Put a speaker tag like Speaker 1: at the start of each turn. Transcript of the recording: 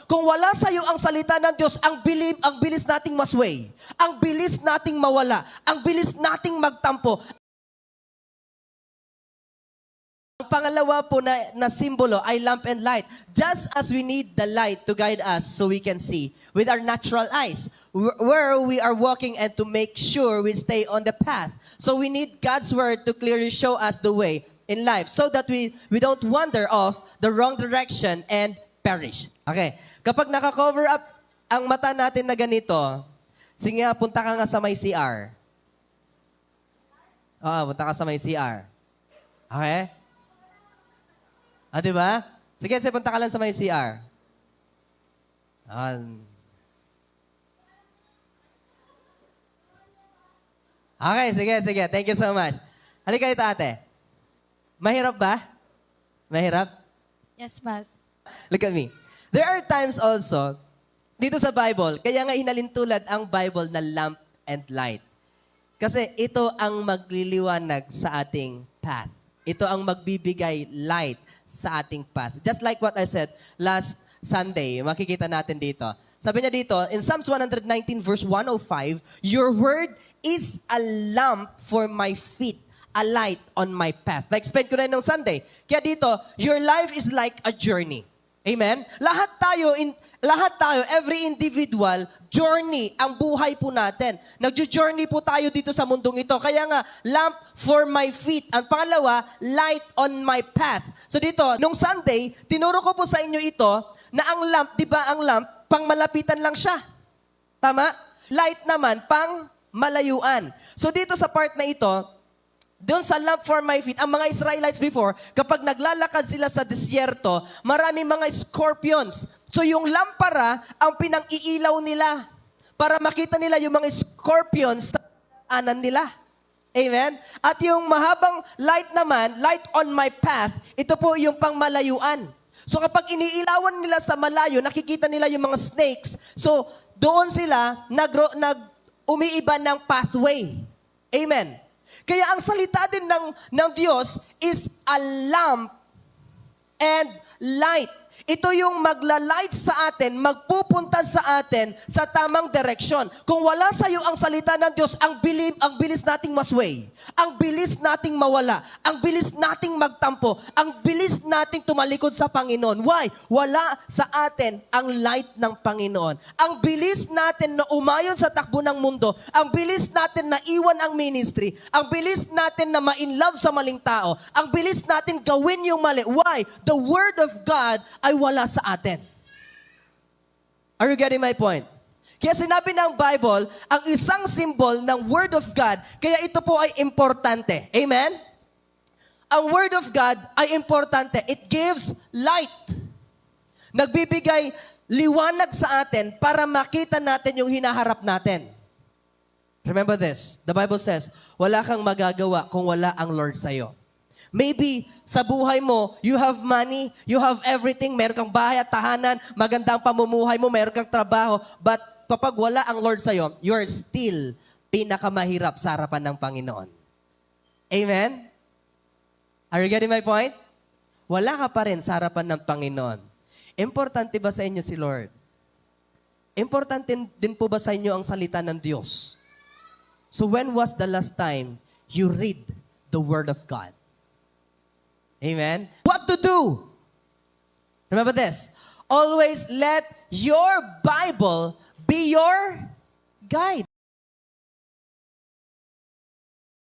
Speaker 1: Kung wala sa iyo ang salita ng Diyos, ang bilis nating masway. Ang bilis nating mawala. Ang bilis nating magtampo. Ang pangalawa po na simbolo ay lamp and light. Just as we need the light to guide us so we can see with our natural eyes where we are walking and to make sure we stay on the path. So we need God's word to clearly show us the way in life so that we don't wander off the wrong direction and perish. Okay. Kapag naka-cover up ang mata natin na ganito, sige nga, punta ka nga sa may CR. Punta ka sa may CR. Okay? Diba? Sige, punta ka lang sa may CR. Okay, sige. Thank you so much. Halika ito, ate. Mahirap ba? Mahirap?
Speaker 2: Yes, Mas.
Speaker 1: Look at me. There are times also, dito sa Bible, kaya nga hinalintulad ang Bible na lamp and light. Kasi ito ang magliliwanag sa ating path. Ito ang magbibigay light sa ating path. Just like what I said last Sunday, makikita natin dito. Sabi niya dito, in Psalms 119 verse 105, your word is a lamp for my feet, a light on my path. Na-explain ko rin nung Sunday. Kaya dito, your life is like a journey. Amen? Lahat tayo, every individual, journey, ang buhay po natin. Nagjo-journey po tayo dito sa mundong ito. Kaya nga, lamp for my feet. Ang pangalawa, light on my path. So dito, nung Sunday, tinuro ko po sa inyo ito, na ang lamp, di ba ang lamp, pang malapitan lang siya. Tama? Light naman, pang malayuan. So dito sa part na ito, doon sa lamp for my feet, ang mga Israelites before, kapag naglalakad sila sa disyerto, maraming mga scorpions. So yung lampara, ang pinang-iilaw nila para makita nila yung mga scorpions sa anan nila. Amen? At yung mahabang light naman, light on my path, ito po yung pangmalayuan. So kapag iniilawan nila sa malayo, nakikita nila yung mga snakes. So doon sila umiiba ng pathway. Amen? Kaya ang salita din ng Diyos is a lamp and light. Ito yung magla-light sa atin, magpupunta sa atin sa tamang direksyon. Kung wala sa iyo ang salita ng Diyos, ang bilis nating masway. Ang bilis nating mawala. Ang bilis nating magtampo. Ang bilis nating tumalikod sa Panginoon. Why? Wala sa atin ang light ng Panginoon. Ang bilis natin na umayon sa takbo ng mundo. Ang bilis natin na iwan ang ministry. Ang bilis natin na ma-inlove sa maling tao. Ang bilis natin gawin yung mali. Why? The Word of God ay wala sa atin. Are you getting my point? Kaya sinabi ng Bible, ang isang symbol ng Word of God, kaya ito po ay importante. Amen? Ang Word of God ay importante. It gives light. Nagbibigay liwanag sa atin para makita natin yung hinaharap natin. Remember this. The Bible says, wala kang magagawa kung wala ang Lord sa'yo. Maybe sa buhay mo, you have money, you have everything, meron kang bahay at tahanan, magandang pamumuhay mo, meron kang trabaho, but kapag wala ang Lord sa'yo, you are still pinakamahirap sa harapan ng Panginoon. Amen? Are you getting my point? Wala ka pa rin sa harapan ng Panginoon. Importante ba sa inyo si Lord? Importante din po ba sa inyo ang salita ng Diyos? So when was the last time you read the Word of God? Amen? What to do? Remember this. Always let your Bible be your guide.